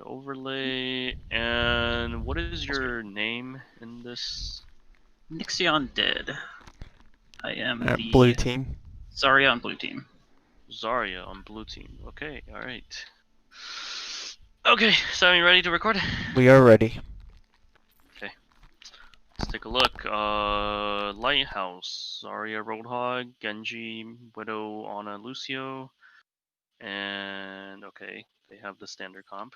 Overlay. And what is your name in this? Nixion Dead. I am the blue team. Zarya on blue team. Zarya on blue team. Okay, alright. Okay, so are you ready to record? We are ready. Okay. Let's take a look. Lighthouse. Zarya Roadhog, Genji, Widow, Ana, Lucio. And okay, they have the standard comp.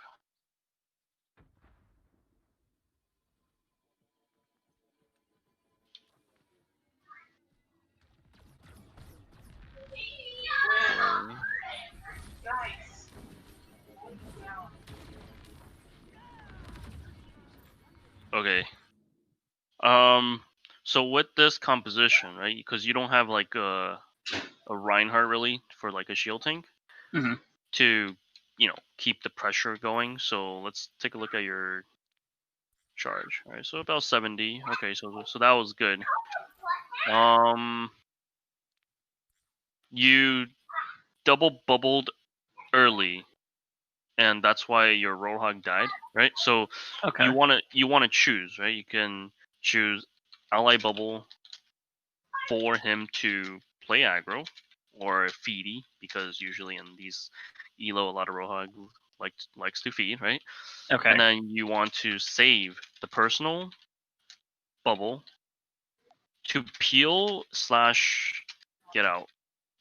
Okay. So with this composition, right? Because you don't have like a Reinhardt really for like a shield tank to, keep the pressure going. So let's take a look at your charge. All right, so about 70. Okay, so that was good. You double bubbled early, and that's why your Roadhog died, right? So Okay. you wanna choose, right? You can choose ally bubble for him to play aggro, or feedy, because usually in these elo a lot of Roadhog likes to feed, right? Okay. And then you want to save the personal bubble to peel / get out.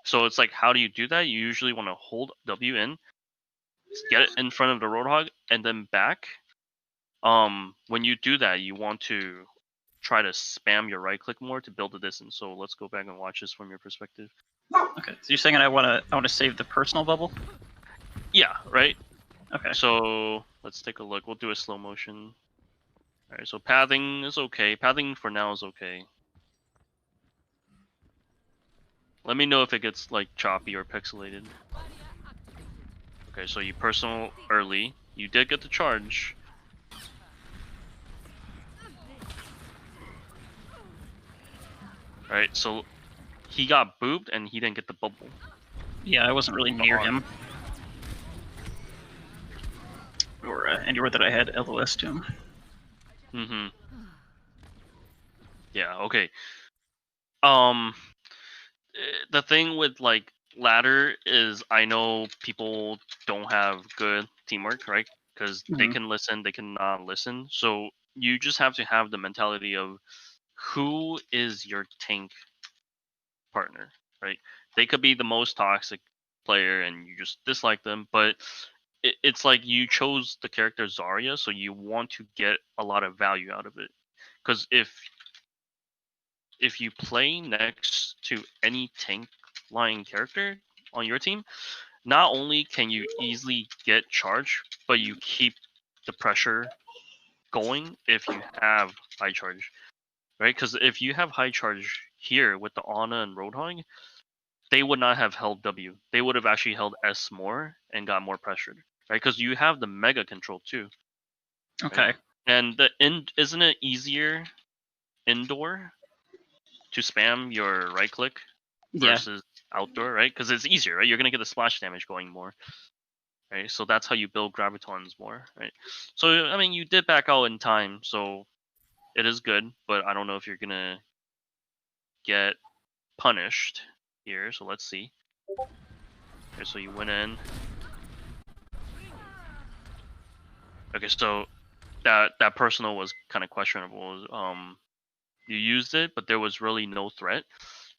So it's like, how do you do that? You usually want to hold W in, get it in front of the Roadhog, and then back. When you do that, you want to try to spam your right click more to build the distance. So let's go back and watch this from your perspective. Okay. So you're saying I want to save the personal bubble? Yeah, right. Okay. So let's take a look. We'll do a slow motion. All right. So pathing is okay. Pathing for now is okay. Let me know if it gets like choppy or pixelated. Okay, so you personal early. You did get the charge. Alright, so he got booped and he didn't get the bubble. Yeah, I wasn't really near him. Or anywhere that I had LOS to him. Mm-hmm. Yeah, okay. The thing with like ladder is I know people don't have good teamwork, right? Because they can listen, they cannot listen. So you just have to have the mentality of who is your tank partner, right? They could be the most toxic player and you just dislike them, but it's like you chose the character Zarya, so you want to get a lot of value out of it. Because if you play next to any tank line character on your team, not only can you easily get charge, but you keep the pressure going if you have high charge, right? Because if you have high charge here with the Ana and Roadhog, they would not have held W. They would have actually held S more and got more pressured, right? Because you have the mega control too. Okay. Right? And isn't it easier indoor to spam your right click versus outdoor, right? Because it's easier, right? You're gonna get the splash damage going more, right? So that's how you build gravitons more, right? So I mean, you did back out in time, so it is good, but I don't know if you're gonna get punished here. So let's see. Okay, so you went in. Okay, so that personal was kind of questionable. You used it, but there was really no threat.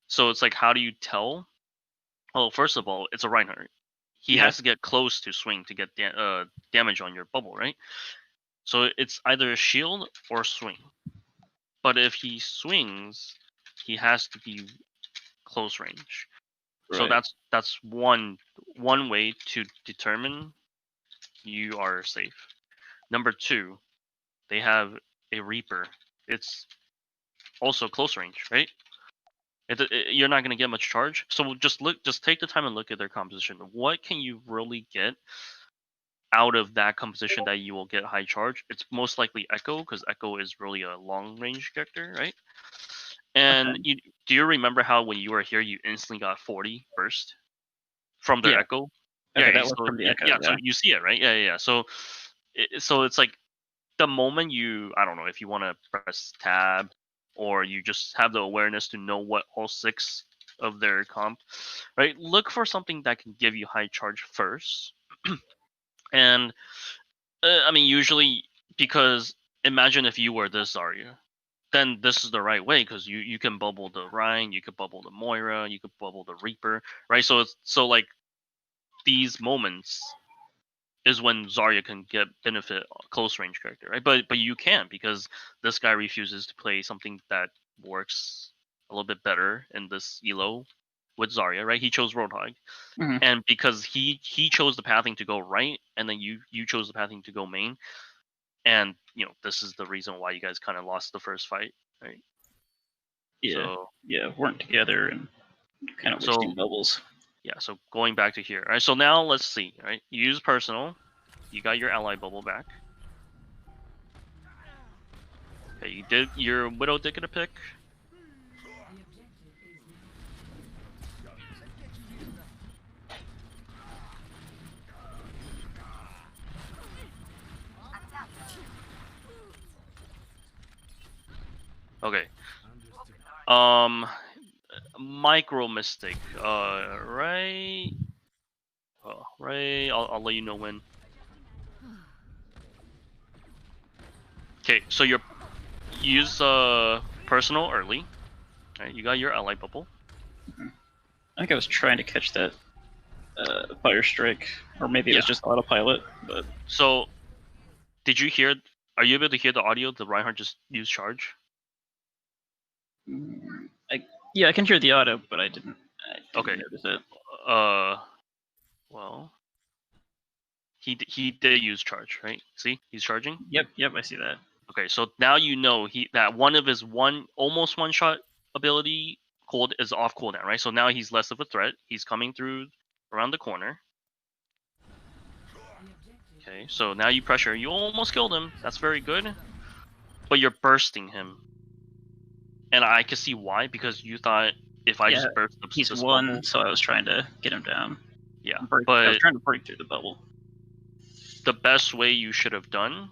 So it's like, how do you tell? Well, first of all, it's a Reinhardt. He has to get close to swing to get damage on your bubble, right? So it's either a shield or swing. But if he swings, he has to be close range. So that's one way to determine you are safe. Number two, they have a Reaper. It's also close range, right? You're not going to get much charge. So just take the time and look at their composition. What can you really get out of that composition that you will get high charge? It's most likely Echo, because Echo is really a long range character, right? And do you remember how when you were here, you instantly got 40 burst from their Echo? Okay, that was from the Echo. So you see it, right? Yeah. So So it's like the moment you, I don't know, if you want to press tab or you just have the awareness to know what all 6 of their comp, right? Look for something that can give you high charge first. And I mean, usually, because imagine if you were this Zarya, then this is the right way, because you can bubble the Rhine, you could bubble the Moira, you could bubble the Reaper, right? So it's so like these moments is when Zarya can get benefit close range character, right? But you can't, because this guy refuses to play something that works a little bit better in this elo with Zarya, right? He chose Roadhog, Mhm. and because he chose the pathing to go right, and then you chose the pathing to go main, and this is the reason why you guys kind of lost the first fight, right? Yeah, So yeah, weren't together and kind yeah, of so wasting bubbles. yeah, so going back to here, all right? So now let's see, right? You use personal, you got your ally bubble back. Okay, you did your Widow did get a pick. Okay. Micro mistake. Right. Right. I'll let you know when. Okay, so you use personal early. Right, you got your ally bubble. I think I was trying to catch that fire strike, or maybe it Yeah. was just autopilot. But So did you hear? Are you able to hear the audio? The Reinhardt just used charge. yeah, I can hear the auto, but I didn't Okay. notice it. Well, he did use charge, right? See, he's charging. Yep, I see that. Okay, so now you know that one of his almost one shot ability cold is off cooldown, right? So now he's less of a threat. He's coming through around the corner. Okay, so now you pressure. You almost killed him. That's very good. But you're bursting him, and I can see why, because you thought if I Yeah, just burst he's this one, bubble, so I was trying to get him down. yeah. I was But trying to break through the bubble. the best way you should have done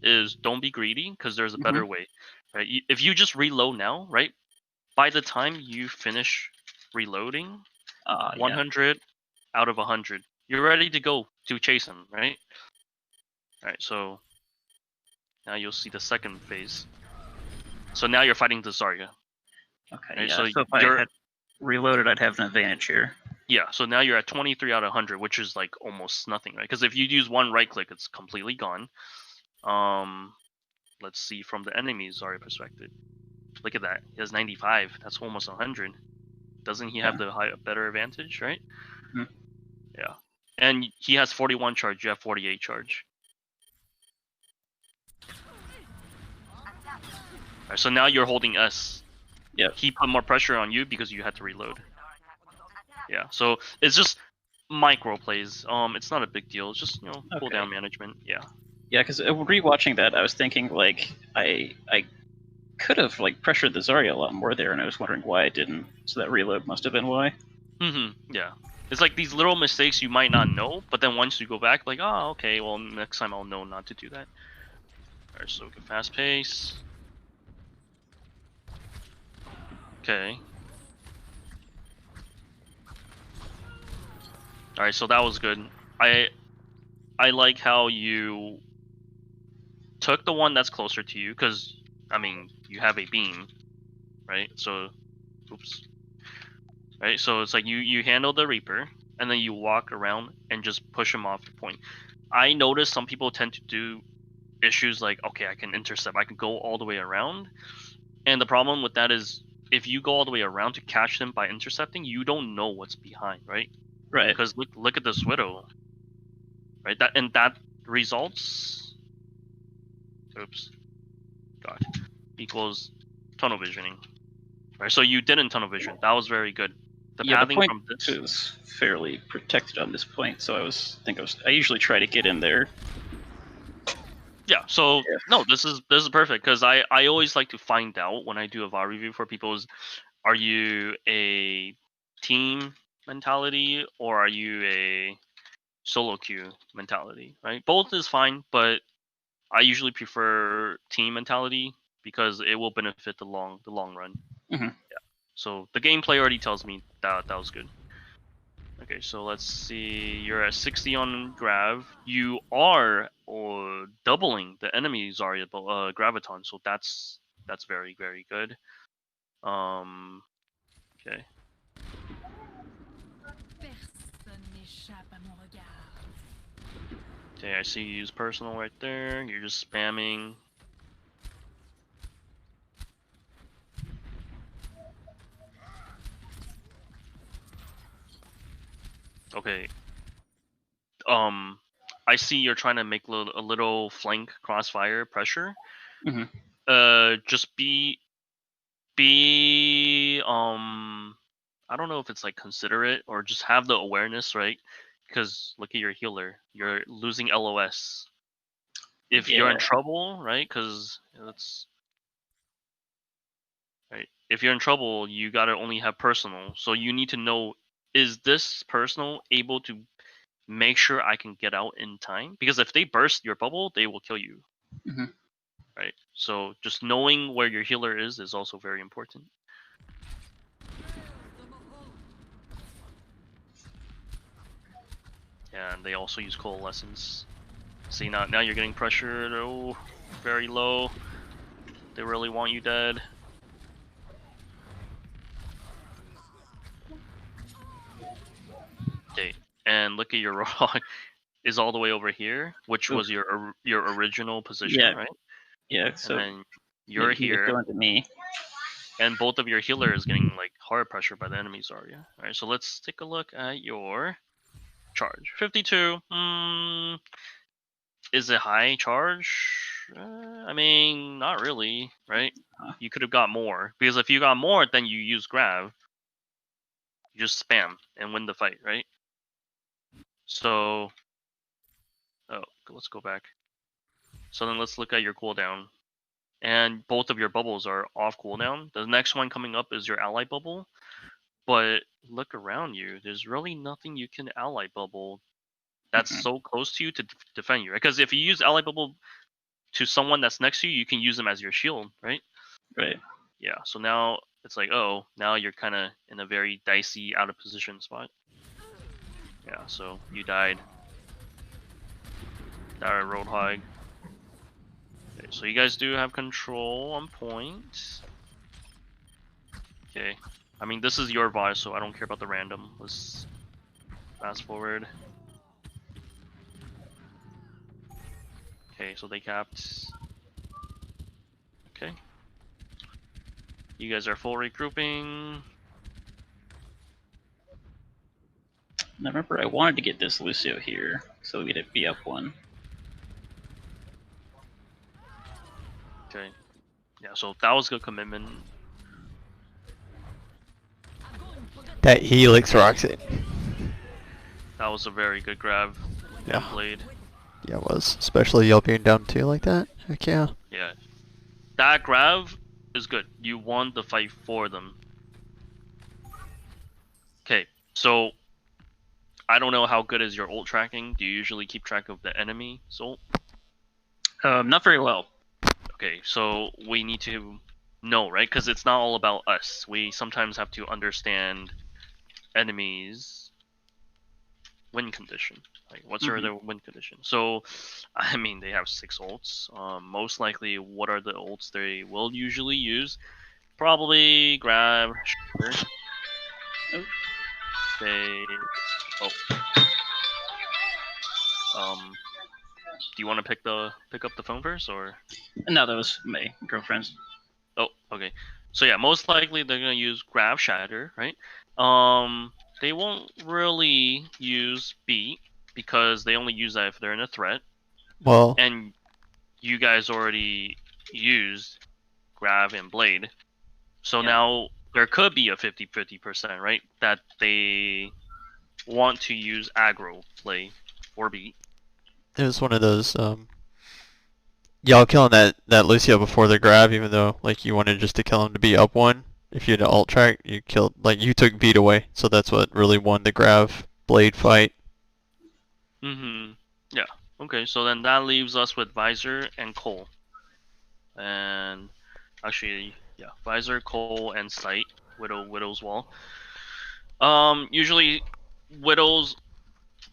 is don't be greedy, because there's a better way, right? If you just reload now, right? By the time you finish reloading, Yeah. 100 out of 100, you're ready to go to chase him, right? All right, so now you'll see the second phase. So now you're fighting the Zarya, Okay, right? yeah. So So if I you're had reloaded, I'd have an advantage here. yeah. So now you're at 23 out of 100, which is like almost nothing, right? Because if you use one right click, it's completely gone. Let's see from the enemy Zarya perspective. Look at that. He has 95. That's almost 100. Doesn't he have the better advantage, right? Mhm. Yeah. And he has 41 charge. You have 48 charge. Right, so now you're holding S. Yep. He put more pressure on you because you had to reload. Yeah. So it's just micro plays. It's not a big deal. It's just cooldown management. Yeah. Yeah, because rewatching that, I was thinking like I could have like pressured the Zarya a lot more there, and I was wondering why I didn't. So that reload must have been why. Yeah. It's like these little mistakes you might not know, but then once you go back, like, oh, okay, well, next time I'll know not to do that. Alright, so good fast pace. Okay. Alright, so that was good. I like how you took the one that's closer to you, because, I mean, you have a beam, right? So, oops. Right, so it's like you handle the Reaper, and then you walk around and just push him off the point. I notice some people tend to do issues like, okay, I can intercept, I can go all the way around, and the problem with that is if you go all the way around to catch them by intercepting, you don't know what's behind, right? Right. Because look at this Widow, right? That results, oops, God, equals tunnel visioning, right? So you didn't tunnel vision. That was very good. The Yeah, the pathing point from this, is fairly protected on this point, so I usually try to get in there. yeah. So Yeah. no, this is perfect, because I always like to find out when I do a VOD review for people is, are you a team mentality or are you a solo queue mentality, right? Both is fine, but I usually prefer team mentality because it will benefit the long run. Mhm. So the gameplay already tells me that that was good. Okay, so let's see. You're at 60 on Grav. You are doubling the enemy's Zarya Graviton, so that's very very good. Okay. Personne n'échappe à mon regard. Okay, I see you use personal right there. You're just spamming. Okay. I see you're trying to make a little flank crossfire pressure. Mhm. Just be I don't know if it's like considerate or just have the awareness, right? Because look at your healer. You're losing LOS. If you're in Yeah. trouble, right? Because it's right. If you're in trouble, you gotta only have personal. So you need to know, is this personal able to make sure I can get out in time? Because if they burst your bubble, they will kill you. Mhm. Right. So just knowing where your healer is also very important. Yeah, and they also use coalescence. See, now you're getting pressured. Oh, very low. They really want you dead. Okay, and look at your rock is all the way over here, which Oof. was your original position, Yeah. right? Yeah. And So then you're maybe he was here, going to me. and both of your healer is getting like hard pressure by the enemies, are you? All right, so let's take a look at your charge. 52. Is it high charge? I mean, not really, right? Huh. You could have got more because if you got more, then you use grav. You just spam and win the fight, right? So, oh, let's go back. So then let's look at your cooldown. And both of your bubbles are off cooldown. The next one coming up is your ally bubble. But look around you. There's really nothing you can ally bubble that's Mhm. so close to you to defend you. Because if you use ally bubble to someone that's next to you, you can use them as your shield, right? Right. Yeah. So now it's like, oh, now you're kind of in a very dicey, out of position spot. Yeah. So you died. That Roadhog. Okay, so you guys do have control on point. Okay. I mean, this is your VoD, so I don't care about the random. Let's fast forward. Okay, so they capped. Okay. You guys are full regrouping. Now remember, I wanted to get this Lucio here, so we could be up one. Okay. Yeah, so that was good commitment. That Helix Roxy. That was a very good grab and Yeah. blade. Yeah, it was. Especially y'all being down 2 like that. Heck yeah. Yeah. That grab is good. You won the fight for them. Okay, so I don't know how good is your ult tracking. Do you usually keep track of the enemy ult? Not very well. Okay, so we need to know, right? Because it's not all about us. We sometimes have to understand enemies' win condition. Like, what's their win condition? So, I mean, they have 6 ults. Most likely, what are the ults they will usually use? Probably grab. Sure. Oh. They. Oh. Do you want to pick up the phone first, or? No, that was my girlfriend's. Oh, okay. So yeah, most likely they're gonna use grab shatter, right? They won't really use beat because they only use that if they're in a threat, Well, and you guys already used grab and blade. So Yeah. now there could be a 50-50%, right? That they want to use aggro play or beat. it was one of those, y'all killing that Lucio before the grab, even though, like, you wanted just to kill him to be up 1. If you had an alt track, you killed, like, you took beat away. So that's what really won the grab blade fight. Mm-hmm. Yeah. Okay, so then that leaves us with Visor and Cole. And actually, yeah, Visor, Cole, and Sight. Widow's Wall. Usually Widow's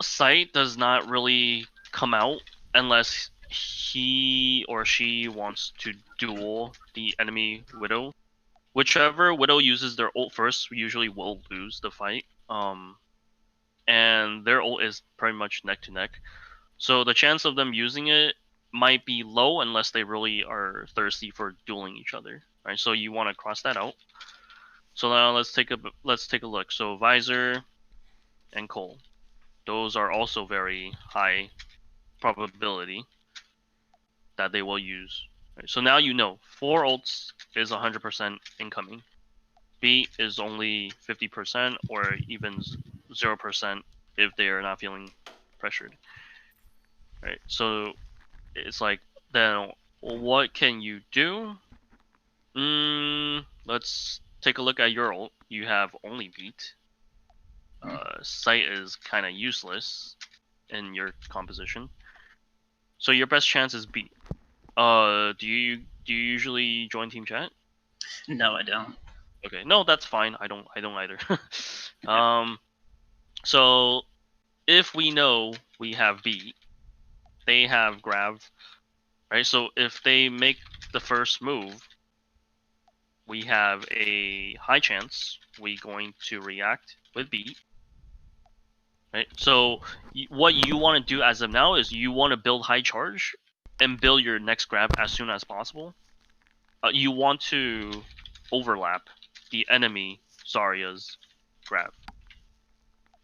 Sight does not really come out unless he or she wants to duel the enemy Widow. Whichever Widow uses their ult first usually will lose the fight. And their ult is pretty much neck to neck. So the chance of them using it might be low unless they really are thirsty for dueling each other. Right? So you want to cross that out. So now let's take a look. So Visor and Cole. Those are also very high probability that they will use. Right? So now you know 4 ults is 100% incoming. Beat is only 50% or even 0% if they are not feeling pressured. Right? So it's like, then what can you do? Let's take a look at your ult. You have only beat. Sight is kind of useless in your composition. So your best chance is beat. Do you usually join team chat? No, I don't. Okay, no, that's fine. I don't either. So if we know we have beat, they have grab, right? So if they make the first move, we have a high chance we going to react with beat. Right? So what you want to do as of now is you want to build high charge and build your next grab as soon as possible. You want to overlap the enemy Zarya's grab,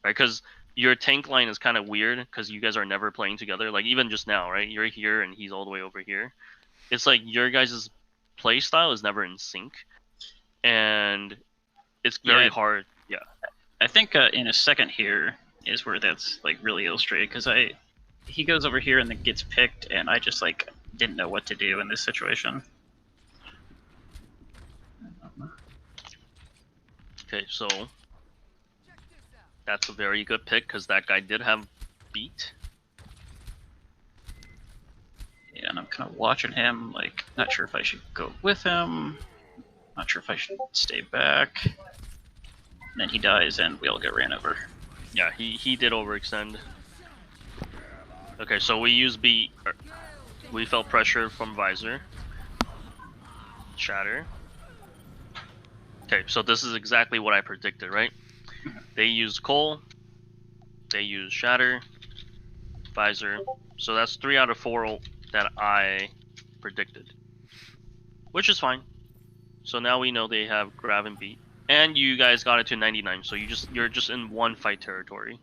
right? Because your tank line is kind of weird because you guys are never playing together. Like even just now, right? You're here and he's all the way over here. It's like your guys' play style is never in sync, and it's very hard. Yeah. I think in a second here is where that's like really illustrated because he goes over here and then gets picked, and I just like didn't know what to do in this situation. Okay, so that's a very good pick because that guy did have beat. Yeah, and I'm kind of watching him, like, not sure if I should go with him, not sure if I should stay back. And then he dies, and we all get ran over. Yeah, he did overextend. Okay, so we use beat. We felt pressure from Visor. Shatter. Okay, so this is exactly what I predicted, right? They use Cole. They use Shatter. Visor. So that's 3 out of 4 that I predicted. Which is fine. So now we know they have grab and beat. And you guys got it to 99, so you're just in one fight territory.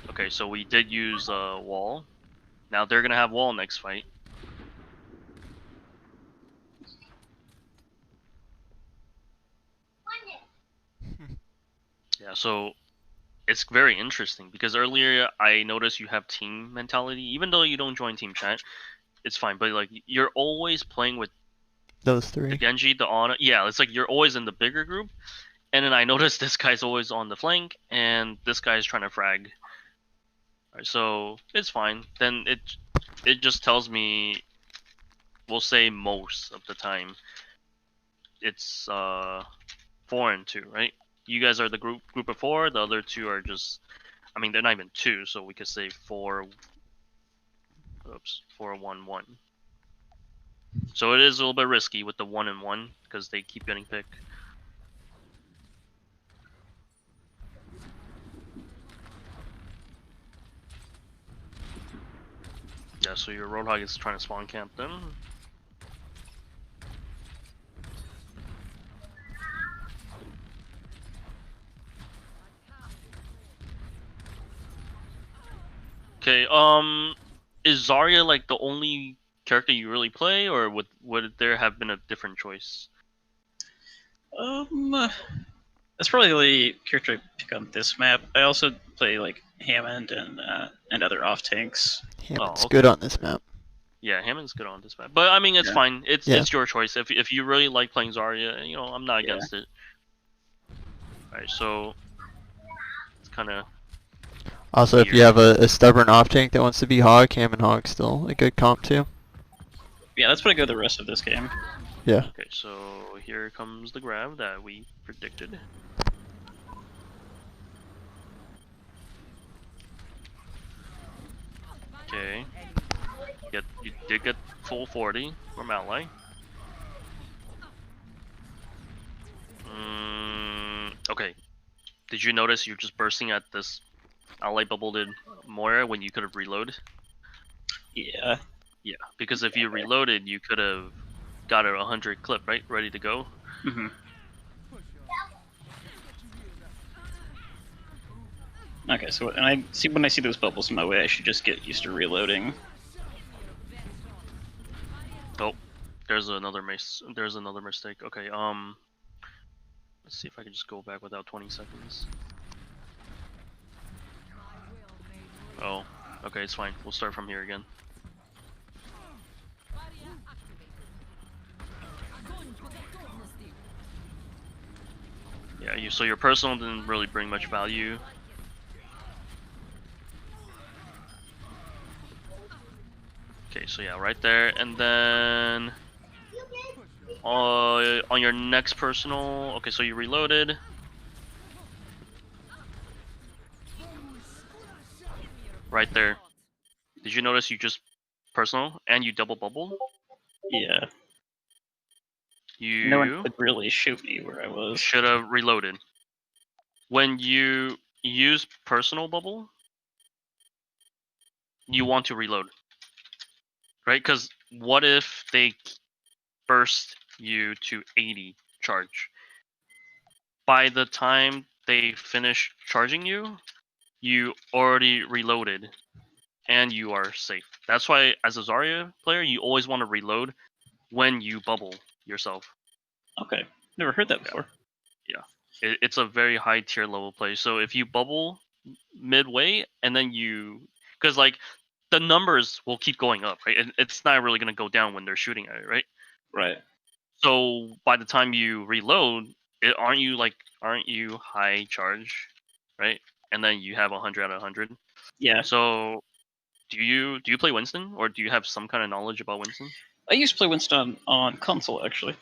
Okay, so we did use wall. Now they're gonna have wall next fight. Yeah, so it's very interesting because earlier I noticed you have team mentality. Even though you don't join team chat, it's fine. But like you're always playing with Those the three. Genji, the Ana. Yeah, it's like you're always in the bigger group. And then I noticed this guy's always on the flank, and this guy's trying to frag. Right, so it's fine. Then it just tells me, we'll say most of the time, it's 4 and 2, right? You guys are the group of 4. The other 2 are just, I mean, they're not even 2, so we could say 4. Oops, 4 1 1. So it is a little bit risky with the 1 and 1 because they keep getting picked. Yeah, so your Roadhog is trying to spawn camp them. Okay, is Zarya like the only character you really play, or would there have been a different choice? That's probably the character I pick on this map. I also play like Hammond and other off tanks. Hammond's good on this map. Yeah, Hammond's good on this map, but I mean it's fine. It's your choice. If you really like playing Zarya, you know I'm not against it. Alright, so it's kind of. Also, if you have a stubborn off tank that wants to be hog, Ham and hog still a good comp too. Yeah, that's what I go the rest of this game. Yeah. Okay, so here comes the grab that we predicted. Okay. You did get full 40 from ally. Okay. Did you notice you're just bursting at this ally bubble did Moira when you could have reloaded? Yeah. Yeah, because if you reloaded, you could have got a 100 clip, right? Ready to go. Mm-hmm. Okay, so when I see those bubbles in my way, I should just get used to reloading. Oh, there's another mistake. Okay, let's see if I can just go back without 20 seconds. Oh, okay, it's fine. We'll start from here again. Yeah, so your personal didn't really bring much value. Okay, so yeah, right there, and then on your next personal. Okay, so you reloaded. Right there. Did you notice you just personal and you double bubbled? Yeah. You No one could really shoot me where I was. should have reloaded. When you use personal bubble, you want to reload, right? Because what if they burst you to 80 charge? By the time they finish charging you, you already reloaded and you are safe. That's why as a Zarya player, you always want to reload when you bubble yourself. Okay. Never heard that before. Yeah. It's a very high tier level play. So if you bubble midway and then because like the numbers will keep going up, right? It's not really gonna go down when they're shooting at it, right? Right. So by the time you reload, aren't you high charge, right? And then you have 100 out of 100. Yeah. So do you play Winston, or do you have some kind of knowledge about Winston? I used to play Winston on console, actually.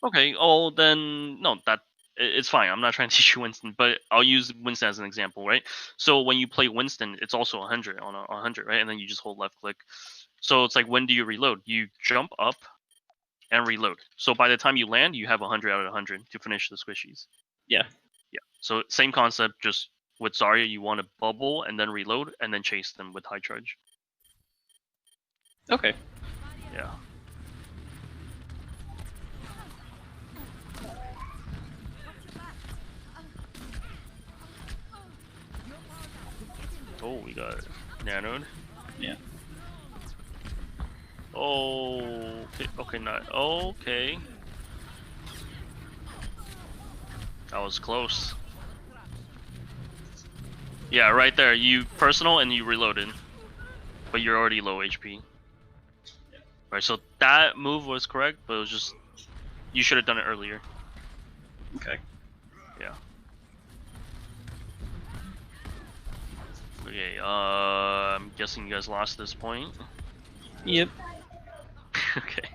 Okay. Oh, then no, it's fine. I'm not trying to teach you Winston, but I'll use Winston as an example, right? So when you play Winston, it's also 100 on a 100, right? And then you just hold left click. So it's like, when do you reload? You jump up and reload. So by the time you land, you have 100 out of 100 to finish the squishies. Yeah. Yeah. So same concept, just with Zarya, you want to bubble and then reload and then chase them with high charge. Okay. Yeah. Oh, we got nanoed. Yeah. Oh, okay, not okay. That was close. Yeah, right there. You personal and you reloaded, but you're already low HP. Right, so that move was correct, but it was just you should have done it earlier. Okay. Yeah. Okay. I'm guessing you guys lost this point. Yep. Okay.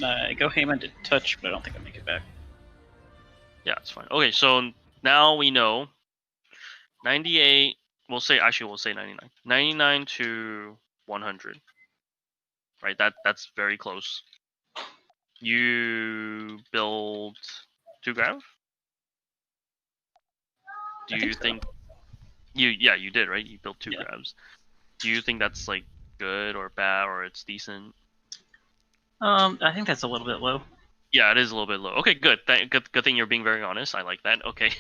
I go Heyman to touch, but I don't think I'll make it back. Yeah, it's fine. Okay, so now we know 98. We'll say 99. 99 to 100. Right. That's very close. You build 2 grav? Do you think so. you did, right? You built 2 Yeah. grabs. Do you think that's like good or bad, or it's decent? I think that's a little bit low. Yeah, it is a little bit low. Okay, good. Good thing you're being very honest. I like that. Okay.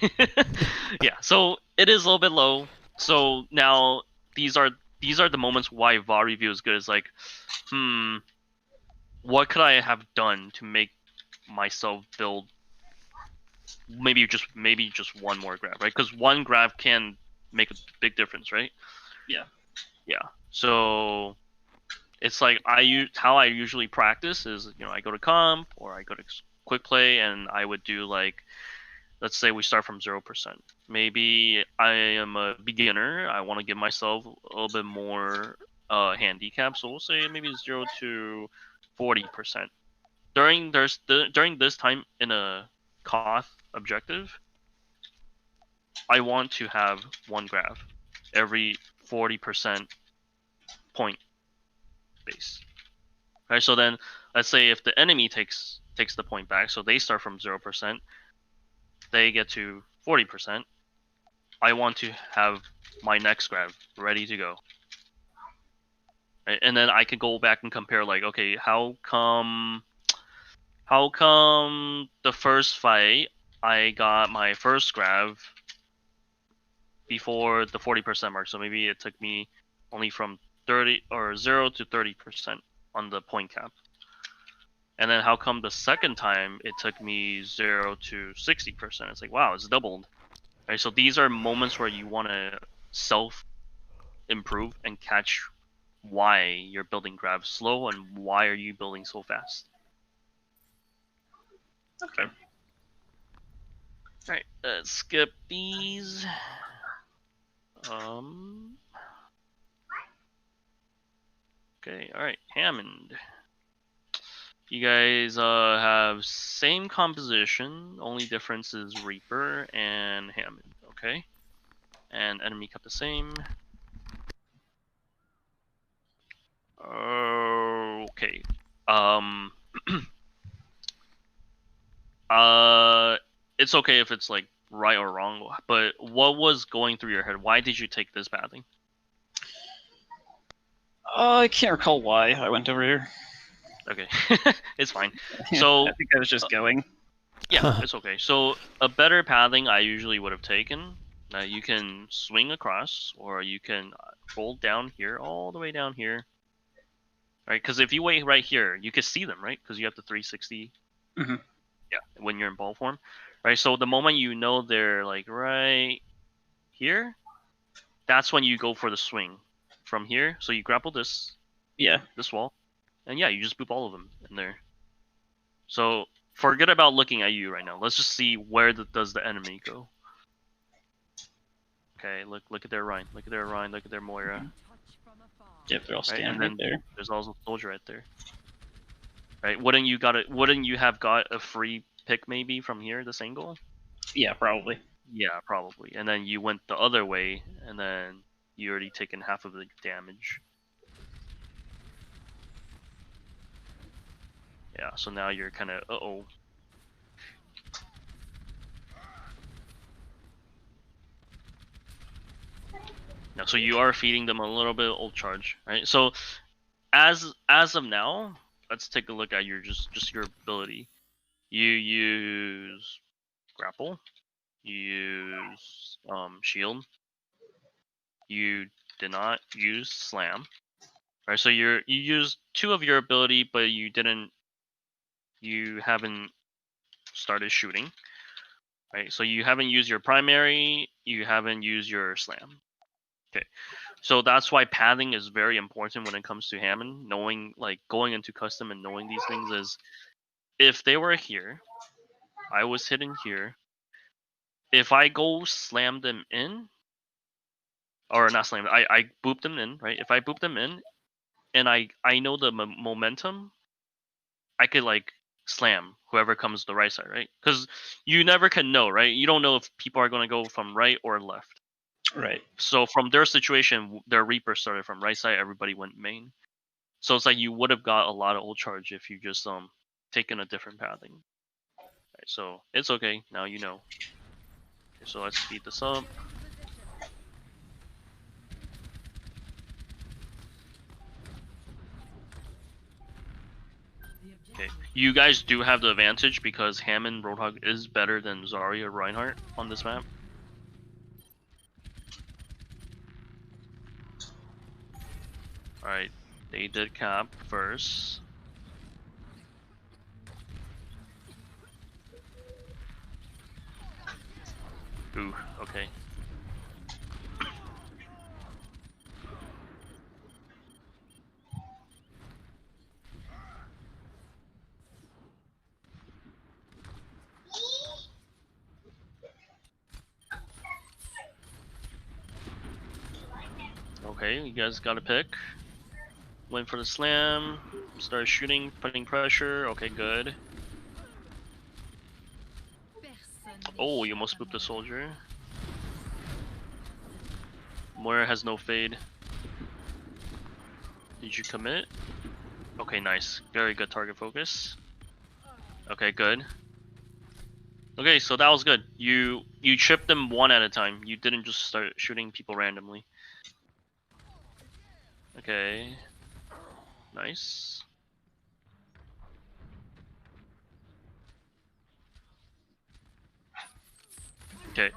Yeah, so it is a little bit low. So now these are the moments why VoD review is good. Is like, what could I have done to make myself build maybe just one more grab, right? Because one grab can make a big difference, right? Yeah. Yeah. So it's like how I usually practice is, I go to comp or I go to quick play and I would do like let's say we start from 0%. Maybe I am a beginner. I want to give myself a little bit more handicap. So we'll say maybe 0 to 40%. During this time in a Koth objective, I want to have one grab every 40% point base. Right. So then let's say if the enemy takes the point back, so they start from 0%, they get to 40%. I want to have my next grab ready to go. Right? And then I can go back and compare, like, okay, how come the first fight I got my first grab before the 40% mark? So maybe it took me only from 30 or 0 to 30% on the point cap. And then how come the second time it took me 0 to 60%? It's like, wow, it's doubled. Right? So these are moments where you want to self improve and catch why you're building grabs slow and why are you building so fast. Okay. All right, let's skip these. Okay, all right, Hammond. You guys have same composition, only difference is Reaper and Hammond, okay? And enemy kept the same. Okay. It's okay if it's like right or wrong, but what was going through your head? Why did you take this pathing? I can't recall why I went over here. Okay, it's fine. So I think I was just going. yeah, it's okay. So a better pathing I usually would have taken. You can swing across, or you can fold down here, all the way down here. Right, because if you wait right here, you can see them, right? Because you have the 360. Mhm. Yeah, when you're in ball form, right? So the moment you know they're like right here, that's when you go for the swing from here. So you grapple this Yeah. wall, and yeah, you just boop all of them in there. So forget about looking at you right now. Let's just see where does the enemy go. Okay, look at their Rhine. Look at their Rhine. Look at their Moira. Touch from afar. Yep, they're all Right, standing and right then there. there's also a soldier right there. Right? Wouldn't you have got a free pick maybe from here, this angle? Yeah, probably. Yeah, probably. And then you went the other way, and then you already taken half of the damage. Yeah, so now you're kind of uh-oh. Now, so you are feeding them a little bit of ult charge, right? So as of now, let's take a look at your just your ability. You use grapple, you use shield, you did not use slam, right? So you used 2 of your ability, but you haven't started shooting, right? So you haven't used your primary, you haven't used your slam. Okay, so that's why pathing is very important when it comes to Hammond. Knowing, like, going into custom and knowing these things is, if they were here, I was hidden here. If I go slam them in, or not slam, I boop them in, right? If I boop them in, and I know the momentum, I could like slam whoever comes to the right side, right? Because you never can know, right? You don't know if people are going to go from right or left. Right. So from their situation, their Reaper started from right side, everybody went main. So it's like you would have got a lot of ult charge if you just taken a different pathing. Right, so it's okay, now you know. Okay, so let's speed this up. Okay, you guys do have the advantage because Hammond Roadhog is better than Zarya Reinhardt on this map. Alright, they did cap first. Ooh, okay. Okay, you guys got to pick. Went for the slam. Start shooting, putting pressure. Okay, good. Oh, you almost spooked the soldier. Moira has no fade. Did you commit? Okay, nice. Very good target focus. Okay, good. Okay, so that was good. You chipped them one at a time. You didn't just start shooting people randomly. Okay. Nice. Okay.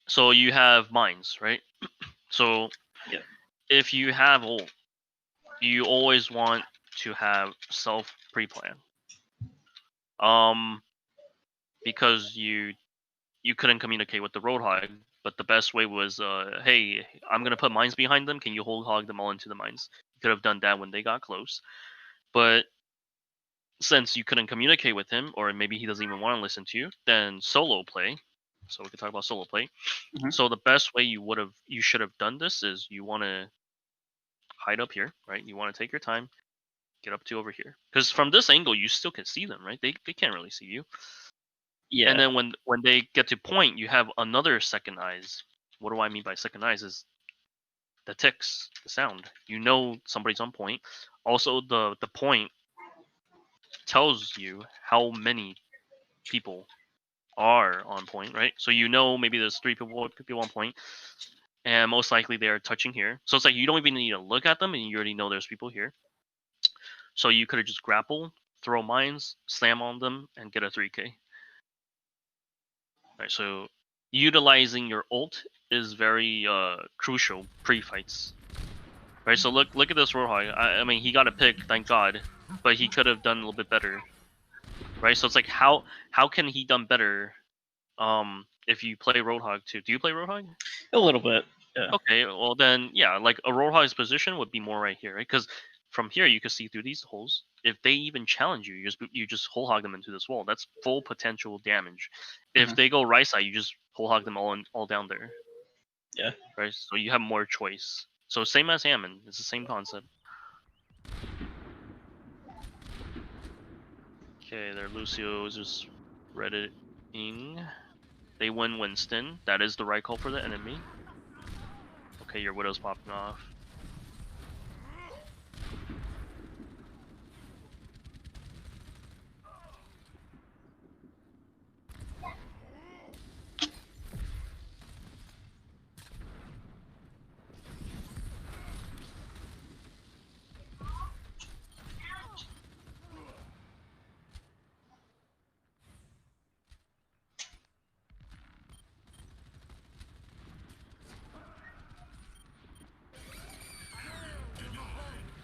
So you have mines, right? So Yeah. if you have ult, you always want to have self pre-plan. Because you couldn't communicate with the Roadhog, but the best way was, hey, I'm gonna put mines behind them. Can you whole hog them all into the mines? You could have done that when they got close, but since you couldn't communicate with him, or maybe he doesn't even want to listen to you, then solo play. So we could talk about solo play. Mhm. So the best way you should have done this is you want to hide up here, right? You want to take your time, get up to over here, because from this angle you still can see them, right? They can't really see you. Yeah. And then when they get to point, you have another second eyes. What do I mean by second eyes? Is the ticks, the sound. You know somebody's on point. Also, the point tells you how many people are on point, right? So you know maybe there's 3 people on point, and most likely they are touching here. So it's like you don't even need to look at them, and you already know there's people here. So you could have just grapple, throw mines, slam on them, and get a 3K. Right, so utilizing your ult is very crucial pre-fights. Right, so look at this Roadhog. I mean, he got a pick, thank God, but he could have done a little bit better. Right, so it's like how can he done better? If you play Roadhog too, do you play Roadhog? A little bit. Yeah. Okay, well then, yeah, like a Roadhog's position would be more right here, right? Because from here you can see through these holes. If they even challenge you, you just whole hog them into this wall. That's full potential damage. If Mhm. they go right side, you just whole hog them all down there. Yeah. Right, so you have more choice. So same as Hammond, it's the same concept. Okay, their Lucio is just redditing. They win Winston. That is the right call for the enemy. Okay, your Widow's popping off.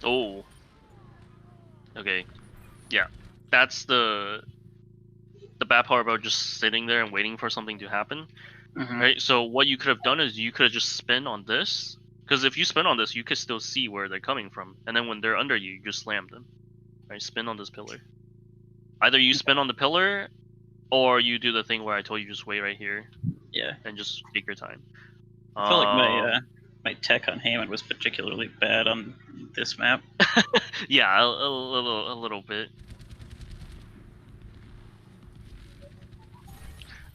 Oh. Okay. Yeah. That's the bad part about just sitting there and waiting for something to happen. Mhm. Right? So what you could have done is you could have just spin on this. Because if you spin on this, you could still see where they're coming from. And then when they're under you, you just slam them. Right? Spin on this pillar. Either you spin on the pillar, or you do the thing where I told you just wait right here Yeah. and just take your time. I felt like my tech on Hammond was particularly bad on this map. Yeah, a little bit.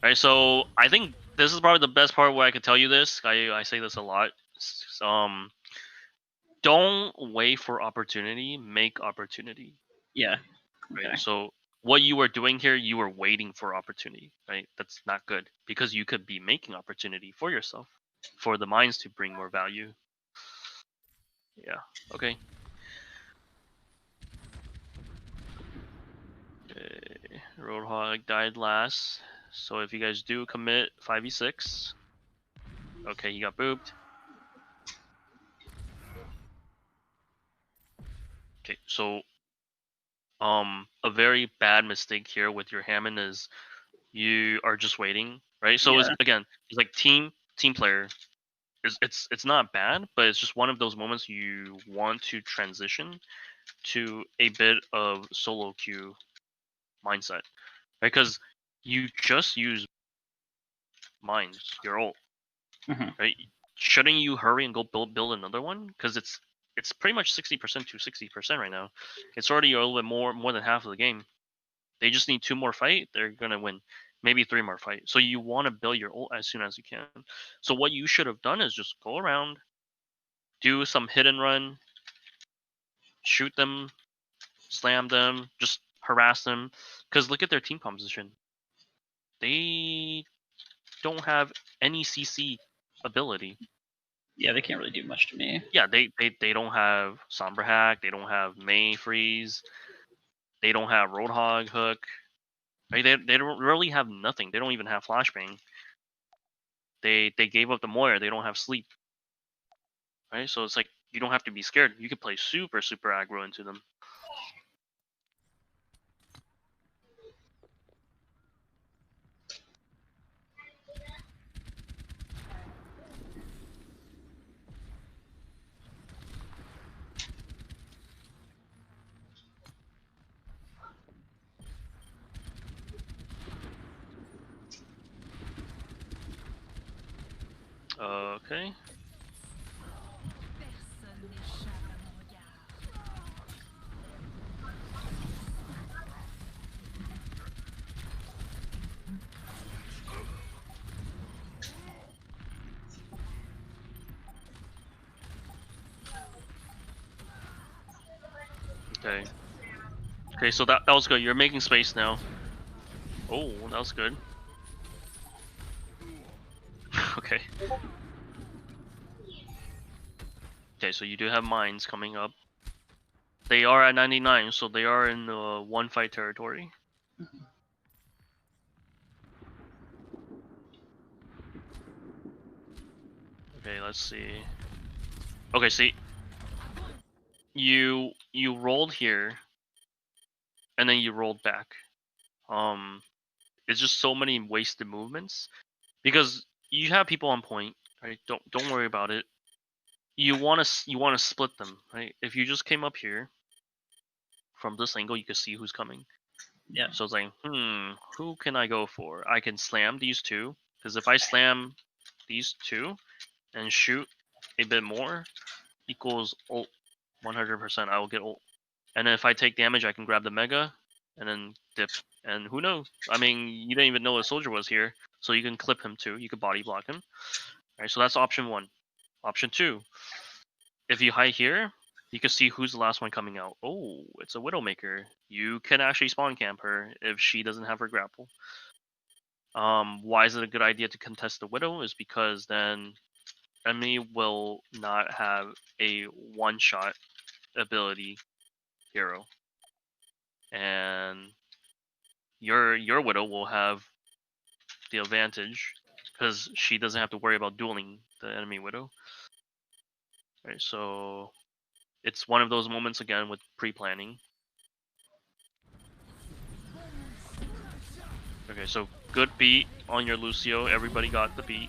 Right, so I think this is probably the best part where I can tell you this. I say this a lot. Don't wait for opportunity. Make opportunity. Yeah. Right. Okay. So what you were doing here, you were waiting for opportunity. Right. That's not good because you could be making opportunity for yourself, for the mines to bring more value. Yeah. Okay. Okay. Roadhog died last. So if you guys do commit 5v6, okay, he got booped. Okay, so a very bad mistake here with your Hammond is you are just waiting, right? So Yeah. it's like team player. It's not bad, but it's just one of those moments you want to transition to a bit of solo queue mindset, right? Because you just use mines, your ult, Mhm. right? shouldn't you hurry and go build another one? Because it's pretty much 60% to 60% right now. It's already a little bit more than half of the game. They just need 2 more fight. They're gonna win. Maybe 3 more fight. So you want to build your ult as soon as you can. So what you should have done is just go around, do some hit and run, shoot them, slam them, just harass them. Because look at their team composition. They don't have any CC ability. Yeah, they can't really do much to me. Yeah, they don't have Sombra Hack. They don't have May Freeze. They don't have Roadhog Hook. Right? They don't really have nothing. They don't even have Flashbang. They gave up the Moira. They don't have Sleep. Right? So it's like you don't have to be scared. You could play super aggro into them. Okay. Personne n'échappe à mon regard. Okay. Okay, so that was good. You're making space now. Oh, that was good. Okay. Okay, so you do have mines coming up. They are at 99, so they are in the 1 fight territory. Okay, let's see. Okay, see. You rolled here, and then you rolled back. It's just so many wasted movements because you have people on point, right? Don't worry about it. You want to split them, right? If you just came up here from this angle, you can see who's coming. Yeah. So it's like, who can I go for? I can slam these 2, because if I slam these 2 and shoot a bit more, equals ult 100%. I will get ult. And then if I take damage, I can grab the mega and then dip. And who knows? I mean, you didn't even know a soldier was here, so you can clip him too. You can body block him. All right, so that's option 1. Option 2, if you hide here, you can see who's the last one coming out. Oh, it's a Widowmaker. You can actually spawn camp her if she doesn't have her grapple. Why is it a good idea to contest the Widow? Is because then enemy will not have a one-shot ability hero, and your Widow will have the advantage because she doesn't have to worry about dueling the enemy Widow. Right, so it's one of those moments again with pre-planning. Okay, so good beat on your Lucio. Everybody got the beat.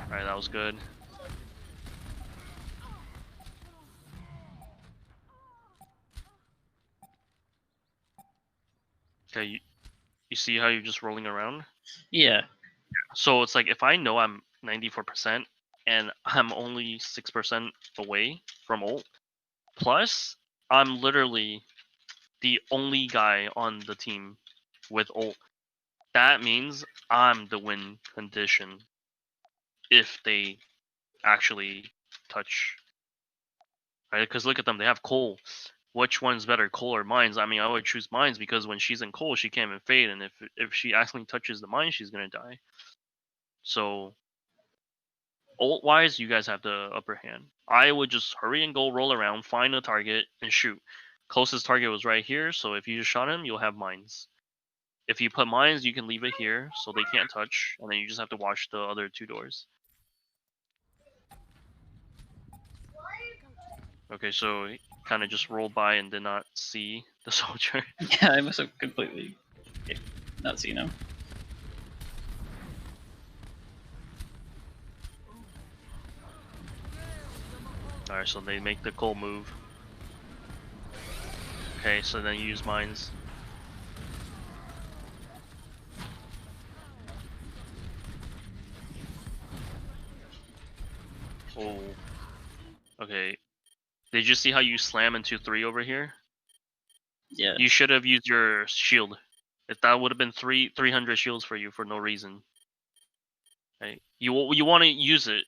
Alright, that was good. Okay, you see how you're just rolling around? Yeah. So it's like if I know I'm 94% and I'm only 6% away from ult, plus I'm literally the only guy on the team with ult, that means I'm the win condition if they actually touch. Right? Because look at them, they have Cole. Which one's better, Cole or Mines? I mean, I would choose Mines because when she's in Cole, she can't even fade, and if she accidentally touches the Mines, she's gonna die. So, ult-wise, you guys have the upper hand. I would just hurry and go roll around, find a target, and shoot. Closest target was right here, so if you just shot him, you'll have Mines. If you put Mines, you can leave it here, so they can't touch, and then you just have to watch the other 2 doors. Okay, so he kind of just rolled by and did not see the soldier. Yeah, I must have completely not seen him. Alright, so they make the Cole move. Okay, so then you use Mines. Oh. Okay. Did you see how you slam into 3 over here? Yeah. You should have used your shield. If that would have been 300 shields for you for no reason. Right? You want to use it,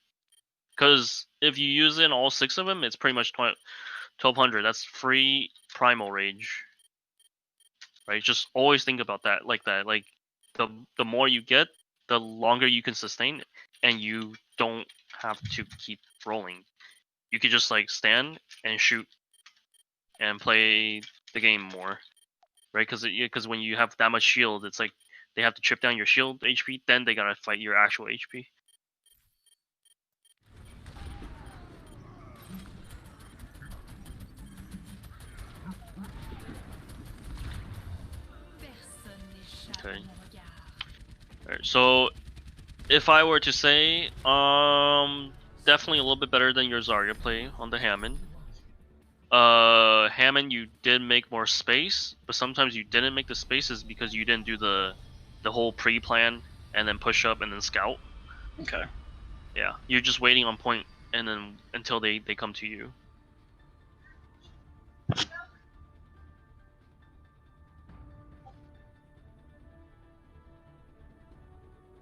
because if you use it in all 6 of them, it's pretty much 1200. That's free primal rage. Right? Just always think about that like that. Like the more you get, the longer you can sustain, and you don't have to keep rolling. You could just like stand and shoot and play the game more, right? Because when you have that much shield, it's like they have to chip down your shield HP, then they gotta fight your actual HP. Okay. Alright, so if I were to say, definitely a little bit better than your Zarya play on the Hammond. Hammond, you did make more space, but sometimes you didn't make the spaces because you didn't do the whole pre-plan and then push up and then scout. Okay. Yeah, you're just waiting on point and then until they come to you.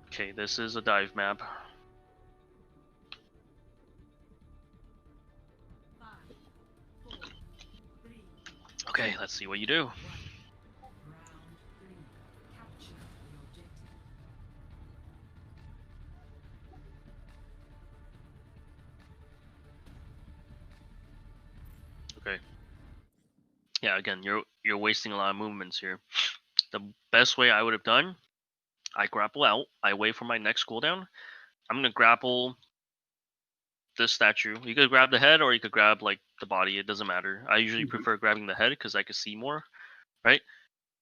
Okay, this is a dive map. Okay, let's see what you do. Okay. Yeah, again, you're wasting a lot of movements here. The best way I would have done, I grapple out, I wait for my next cooldown. I'm gonna grapple this statue. You could grab the head or you could grab like the body, it doesn't matter. I usually prefer grabbing the head because I can see more, right?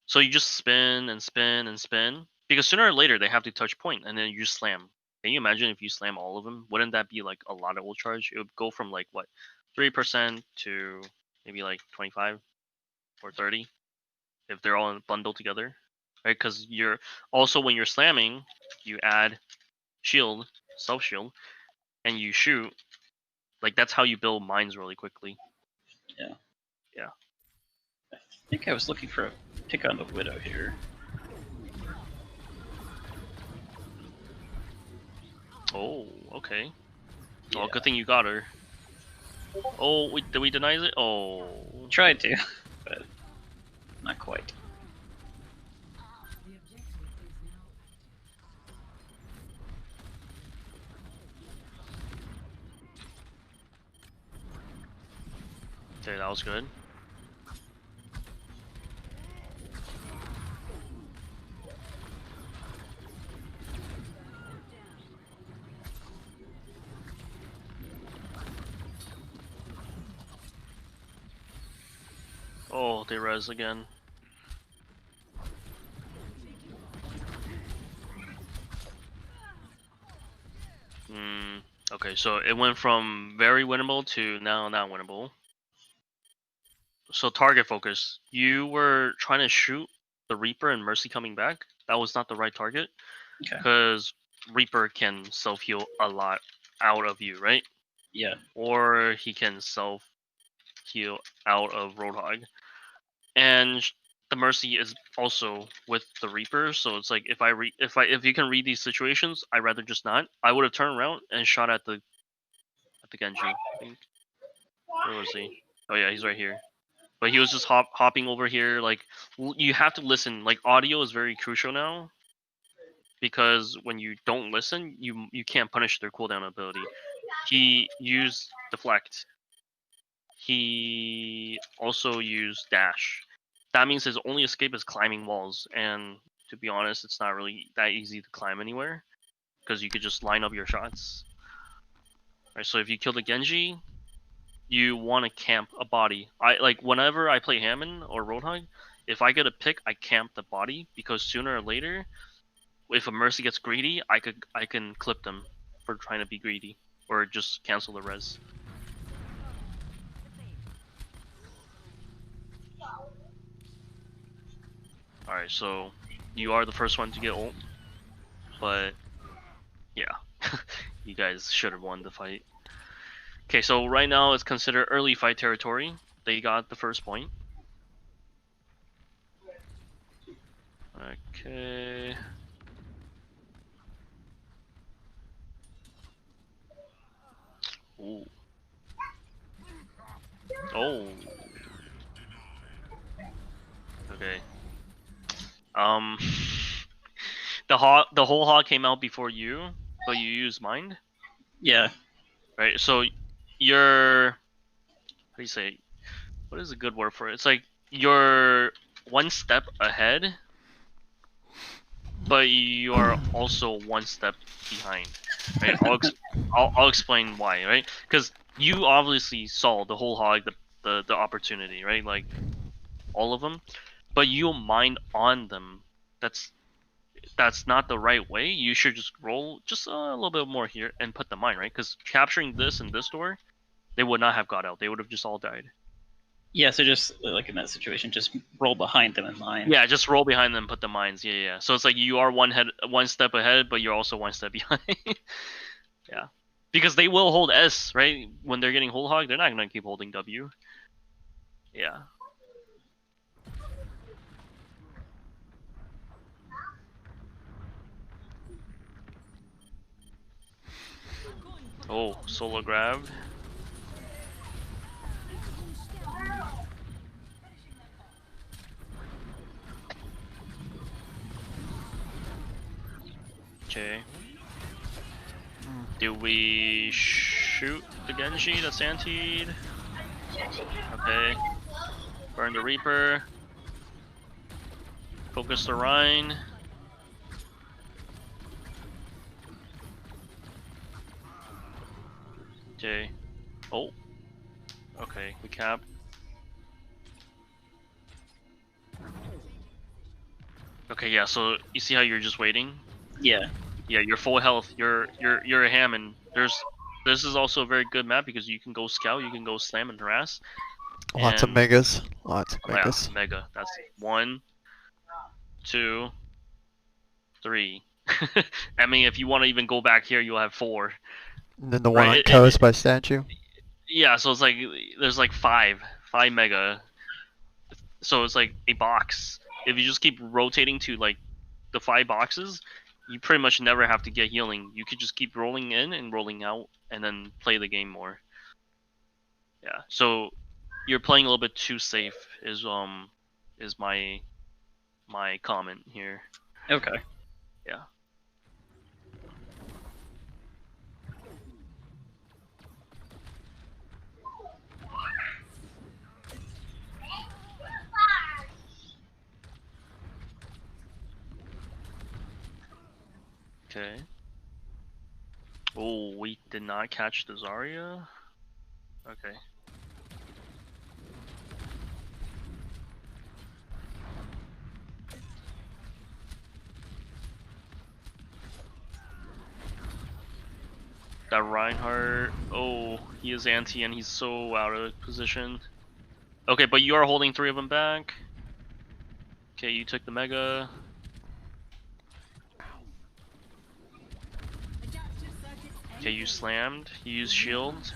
So you just spin and spin and spin, because sooner or later they have to touch point and then you just slam. Can you imagine if you slam all of them? Wouldn't that be like a lot of ult charge? It would go from like what, 3% to maybe like 25 or 30 if they're all bundled together, right? Because you're also, when you're slamming, you add shield, self shield, and you shoot. Like that's how you build mines really quickly. Yeah. Yeah. I think I was looking for a pick on the Widow here. Oh, okay. Yeah. Well, good thing you got her. Oh, wait, did we deny it? Oh. Tried to, but not quite. Okay, that was good. Oh, they res again. Okay, so it went from very winnable to now not winnable. So target focus. You were trying to shoot the Reaper and Mercy coming back. That was not the right target. Okay. Because Reaper can self-heal a lot out of you, right? Yeah. Or he can self-heal out of Roadhog. And the Mercy is also with the Reaper, so it's like if you can read these situations, I'd rather just not. I would have turned around and shot at the Genji, I think. Where was he? Oh yeah, he's right here. But he was just hopping over here. Like, you have to listen. Like, audio is very crucial now, because when you don't listen, you can't punish their cooldown ability. He used deflect. He also used dash. That means his only escape is climbing walls, and to be honest, it's not really that easy to climb anywhere, because you could just line up your shots. Right, so if you kill the Genji, you want to camp a body. Whenever I play Hammond or Roadhog, if I get a pick, I camp the body, because sooner or later, if a Mercy gets greedy, I can clip them for trying to be greedy, or just cancel the res. Alright, so you are the first one to get ult, but yeah, you guys should have won the fight. Okay, so right now it's considered early fight territory. They got the first point. Okay. Ooh. Oh. Okay. The whole hog came out before you, but you used mind, Yeah. right? So you're, how do you say? What is a good word for it? It's like you're one step ahead, but you are also one step behind, right? I'll explain why, right? Because you obviously saw the whole hog, the opportunity, right? Like all of them, but you mind on them. That's not the right way. You should just roll just a little bit more here and put the mine, right? Because capturing this and this door, they would not have got out. They would have just all died. Yeah, so just like in that situation, just roll behind them in line. Yeah, just roll behind them, put the mines. Yeah. So it's like you are one step ahead, but you're also one step behind. Yeah, because they will hold S, right? When they're getting whole hog, they're not gonna keep holding W. Yeah. Oh, solo grabbed. Okay. Do we shoot the Genji that's antied? Okay. Burn the Reaper. Focus the Rhine. Okay. Oh. Okay, we cap. Okay, yeah, so you see how you're just waiting? Yeah. Yeah, you're full health. You're a Hammond. This is also a very good map because you can go scout, you can go slam and harass. Lots of And megas. Lots of oh yeah, megas. mega. That's 1, 2, 3. I mean, if you want to even go back here, you'll have 4. And then the one Right? on coast by statue. Yeah, so it's like there's like 5 mega. So it's like a box. If you just keep rotating to like the 5 boxes, you pretty much never have to get healing. You could just keep rolling in and rolling out, and then play the game more. Yeah. So you're playing a little bit too safe. Is my comment here. Okay. Yeah. Okay. Oh, we did not catch the Zarya. Okay. That Reinhardt. Oh, he is anti and he's so out of position. Okay, but you are holding 3 of them back. Okay, you took the mega. Okay, you slammed. You used shield.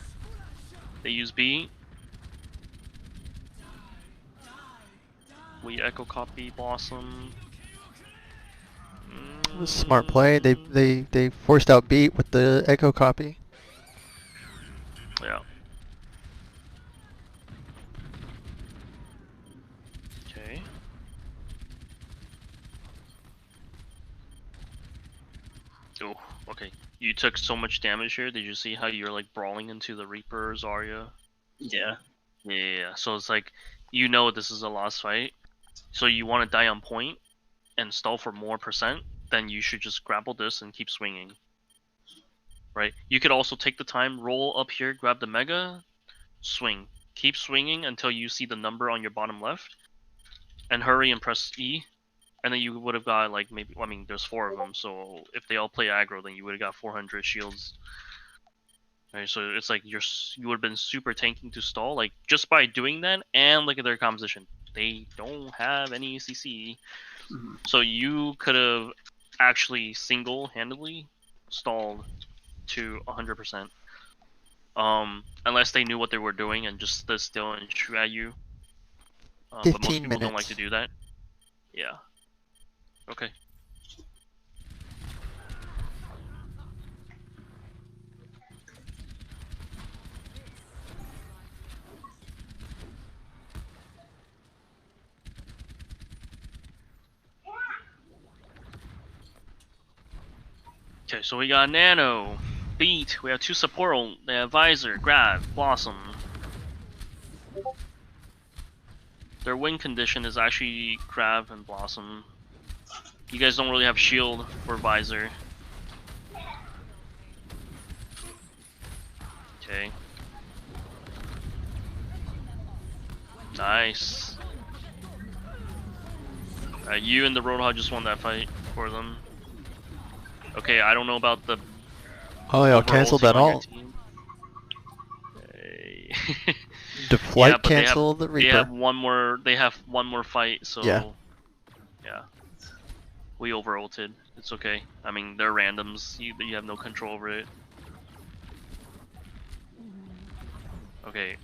They use B. We echo copy Blossom. It was a smart play. They forced out beat with the echo copy. Yeah. Okay. Oh, okay. You took so much damage here. Did you see how you're like brawling into the Reaper Zarya? Yeah. Yeah. So it's like, you know this is a lost fight. So you want to die on point and stall for more percent, then you should just grapple this and keep swinging. Right? You could also take the time, roll up here, grab the mega, swing. Keep swinging until you see the number on your bottom left, and hurry and press E, and then you would have got like maybe, I mean, there's 4 of them, so if they all play aggro, then you would have got 400 shields. Right, so it's like you would have been super tanking to stall, like just by doing that, and look at their composition. They don't have any CC. Mhm. So you could have actually single-handedly stalled to 100%. Unless they knew what they were doing and just stood still and shoot at you. But most 15 people don't like to minutes. do that. Yeah. Okay. Okay, so we got Nano, Beat, we have 2 support, they have Visor, Grab, Blossom. Their win condition is actually Grab and Blossom. You guys don't really have shield for Visor. Okay. Nice. You and the Roadhog just won that fight for them. Okay, I don't know about the Oh, y'all overall canceled team that on your all. team. Hey. The Yeah, flight but they have cancel the Reaper. one more. They have one more fight, so Yeah. yeah. We over ulted. It's okay. I mean, they're randoms. You have no control over it. Okay.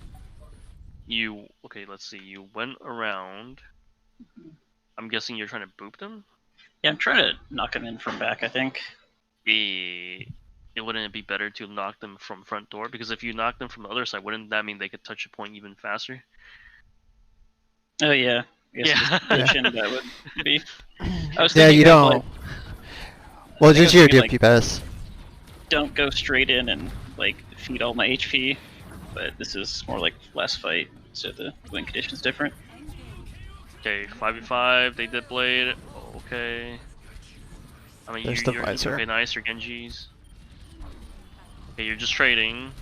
Okay? Let's see. You went around. I'm guessing you're trying to boop them. Yeah, I'm trying to knock him in from back, I think. It wouldn't it be better to knock them from front door? Because if you knock them from the other side, wouldn't that mean they could touch a point even faster? Oh yeah. I guess Yeah. in this position that would be. I was Yeah, thinking you of, don't. like, Well, I think I just was your thinking, like, DPS. don't go straight in and like feed all my HP, but this is more like last fight, so the win condition is different. Okay, 5v5. They did blade. Okay. I mean, There's the you're Visor. okay. Nice, you're Genjis. Okay, you're just trading.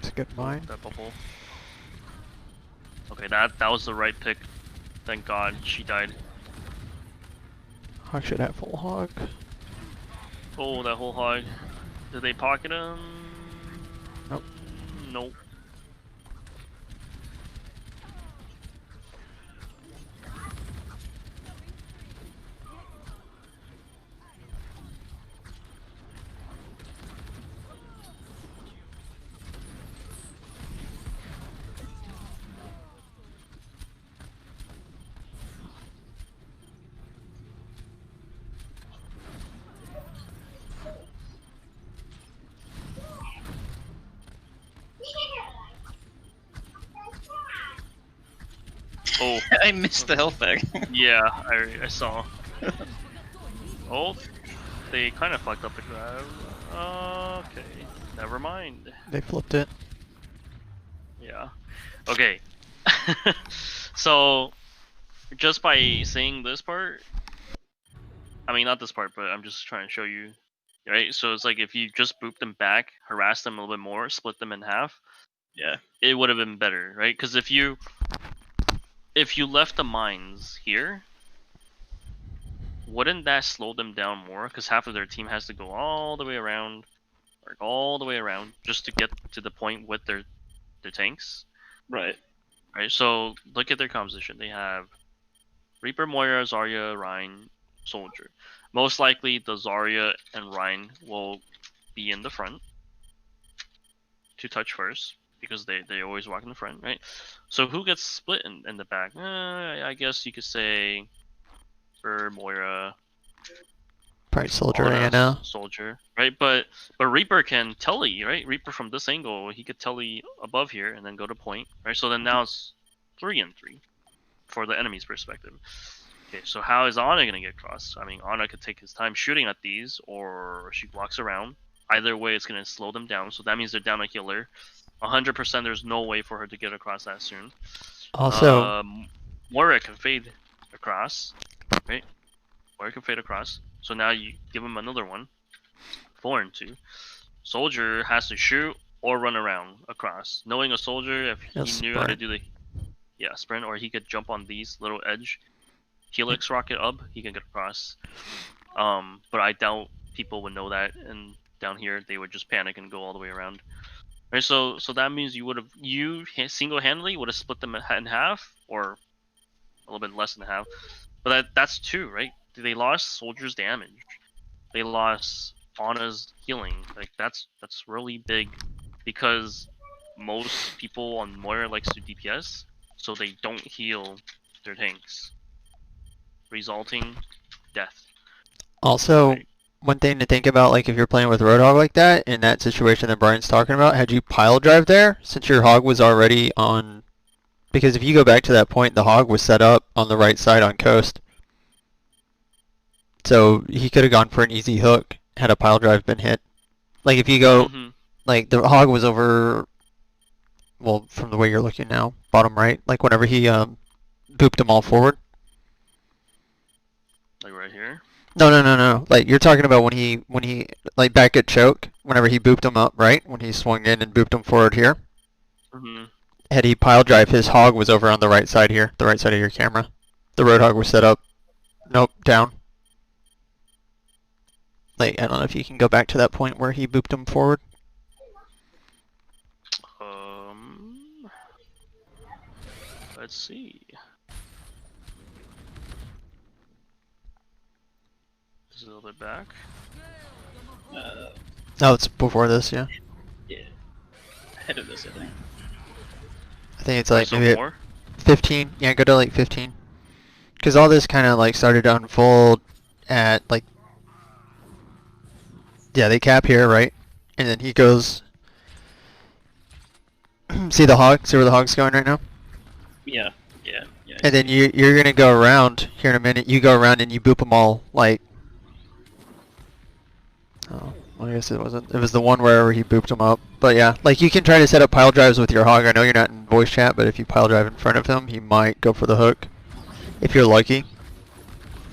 It's a good mine. That bubble. Okay, that was the right pick. Thank God she died. Hog should have full hog. Oh, that whole hog. Did they pocket him? Nope. Nope. Oh. I missed the health bag. Yeah, I saw. Oh, they kind of fucked up the grab. Okay, never mind. They flipped it. Yeah. Okay. So, just by saying this part, I mean not this part, but I'm just trying to show you, right? So it's like if you just boop them back, harass them a little bit more, split them in half, Yeah. it would have been better, right? Because if you left the mines here, wouldn't that slow them down more? Because half of their team has to go all the way around, or all the way around, just to get to the point with their tanks, Right. right? So look at their composition. They have Reaper, Moira, Zarya, Rein, Soldier. Most likely, the Zarya and Rein will be in the front to touch first because they always walk in the front, right? So who gets split in the back? I guess you could say for Moira, Probably Soldier Ana, Ana. Soldier, right? But Reaper can telly, right? Reaper from this angle, he could telly above here and then go to point, right? So then now it's 3 and 3 for the enemy's perspective. Okay, so how is Ana gonna get crossed? I mean, Ana could take his time shooting at these, or she walks around. Either way, it's gonna slow them down. So that means they're down a healer. 100%, there's no way for her to get across that soon. Also, Moira can fade across, right? Moira can fade across. So now you give him another one. 4 and 2. Soldier has to shoot or run around across. Knowing a soldier, if he knew how to sprint. do the sprint, or he could jump on these little edge helix rocket up, he can get across. But I doubt people would know that, and down here they would just panic and go all the way around. Right, so that means you single-handedly would have split them in half, or a little bit less than half. But that's 2, right? They lost Soldier's damage. They lost Anna's healing. Like that's really big, because most people on Moira likes to DPS, so they don't heal their tanks, resulting death. Also, Right. one thing to think about, like if you're playing with Roadhog like that, in that situation that Brian's talking about, had you pile drive there, since your hog was already on, because if you go back to that point, the hog was set up on the right side on coast. So he could have gone for an easy hook had a pile drive been hit. Like if you go, like the hog was over, well, from the way you're looking now, bottom right, like whenever he booped them all forward. Like right here. No. Like you're talking about when he like back at choke, whenever he booped him up, right? When he swung in and booped him forward here. Had he pile drive, his hog was over on the right side here, the right side of your camera. The Roadhog was set up. Nope, down. Like I don't know if you can go back to that point where he booped him forward. Let's see. Just a little bit back. No, it's before this, yeah. Yeah. Ahead of this, I think. I think it's like So maybe more? 15. Yeah, go to like 15. Because all this kind of like started to unfold at like, yeah, they cap here, right? And then he goes. See the hog? See where the hog's going right now? Yeah. And then you're gonna go around here in a minute. You go around and you boop them all like. Oh, well, I guess it wasn't. It was the one wherever he booped them up. But yeah, like you can try to set up pile drives with your hog. I know you're not in voice chat, but if you pile drive in front of him, he might go for the hook. If you're lucky.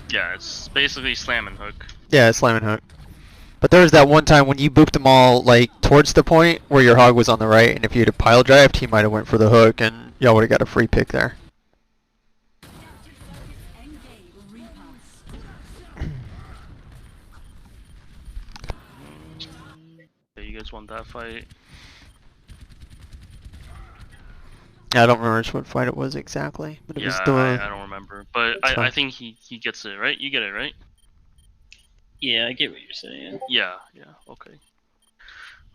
Yeah, it's basically slam and hook. Yeah, it's slam and hook. But there was that one time when you booped them all like towards the point where your hog was on the right, and if you'd have pile drived, he might have went for the hook, and y'all would have got a free pick there. Yeah, you guys want that fight? I don't remember what fight it was exactly, but it was the. I don't remember, but It's fine. I think he gets it, right? You get it, right? Yeah, I get what you're saying. Yeah, okay.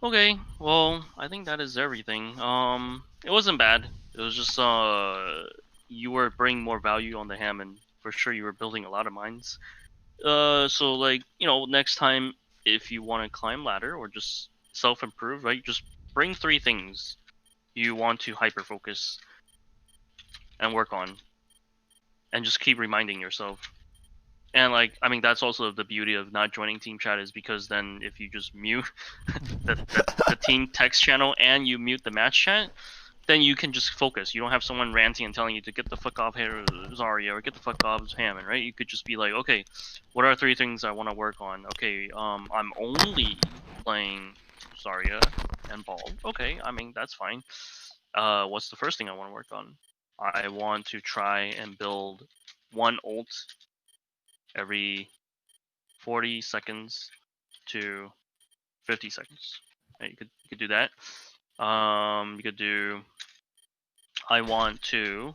Okay, well, I think that is everything. It wasn't bad. It was just you were bringing more value on the ham, and for sure you were building a lot of mines. So like, next time if you want to climb ladder or just self-improve, right? Just bring 3 things you want to hyper focus and work on, and just keep reminding yourself. And like, I mean, that's also the beauty of not joining team chat, is because then if you just mute the team text channel and you mute the match chat, then you can just focus. You don't have someone ranting and telling you to get the fuck off here, Zarya, or get the fuck off Hammond, right? You could just be like, okay, what are 3 things I want to work on? Okay, I'm only playing Zarya and Ball. Okay, I mean, that's fine. What's the first thing I want to work on? I want to try and build 1 ult every 40 seconds to 50 seconds. Right, you could do that. You could do, I want to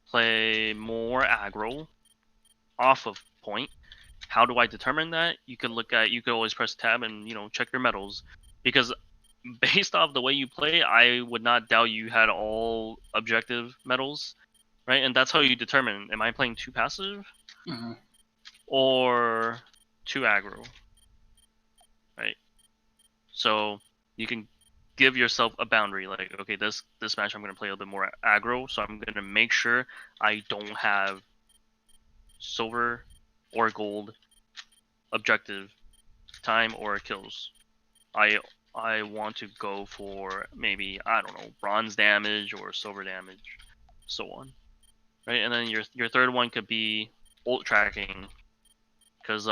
play more aggro off of point. How do I determine that? You could always press tab and check your medals, because based off the way you play, I would not doubt you had all objective medals, right? And that's how you determine, am I playing too passive or too aggro, right? So you can give yourself a boundary, like, okay, this match I'm going to play a little bit more aggro, so I'm going to make sure I don't have silver or gold objective time or kills. I want to go for maybe, I don't know, bronze damage or silver damage, so on, right? And then your third one could be ult tracking, because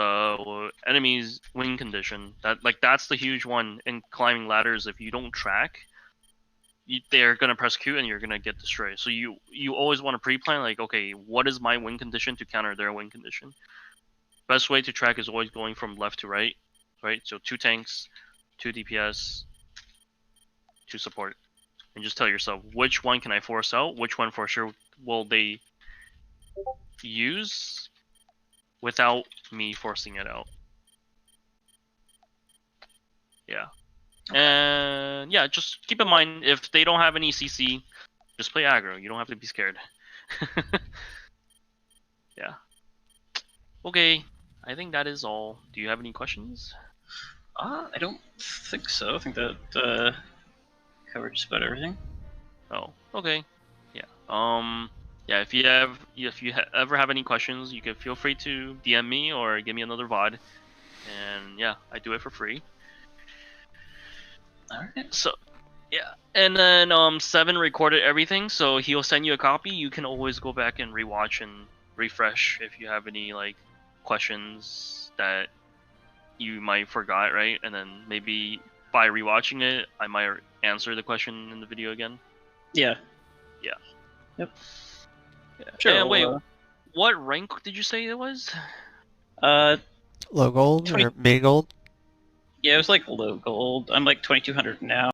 enemies win condition, that's the huge one in climbing ladders. If you don't track, they're gonna press Q and you're gonna get destroyed. So you always want to pre-plan, like, okay, what is my win condition to counter their win condition? Best way to track is always going from left to right, so 2 tanks, 2 DPS, 2 support, and just tell yourself which one can I force out, which one for sure will they use without me forcing it out. Yeah. And yeah, just keep in mind if they don't have any CC, just play aggro. You don't have to be scared. Yeah. Okay. I think that is all. Do you have any questions? I don't think so. I think that covered just about everything. Oh, okay. Yeah. Yeah. If you ever have any questions, you can feel free to DM me or give me another VOD. And yeah, I do it for free. All right. So yeah, and then Seven recorded everything, so he'll send you a copy. You can always go back and rewatch and refresh if you have any like questions that you might forgot, right? And then maybe by rewatching it, I might answer the question in the video again. Yeah. Yeah. Yep. Yeah. Sure. And wait, Well, what rank did you say it was? Low gold 20 or mid gold? yeah, it was like low gold. I'm like 2200 now.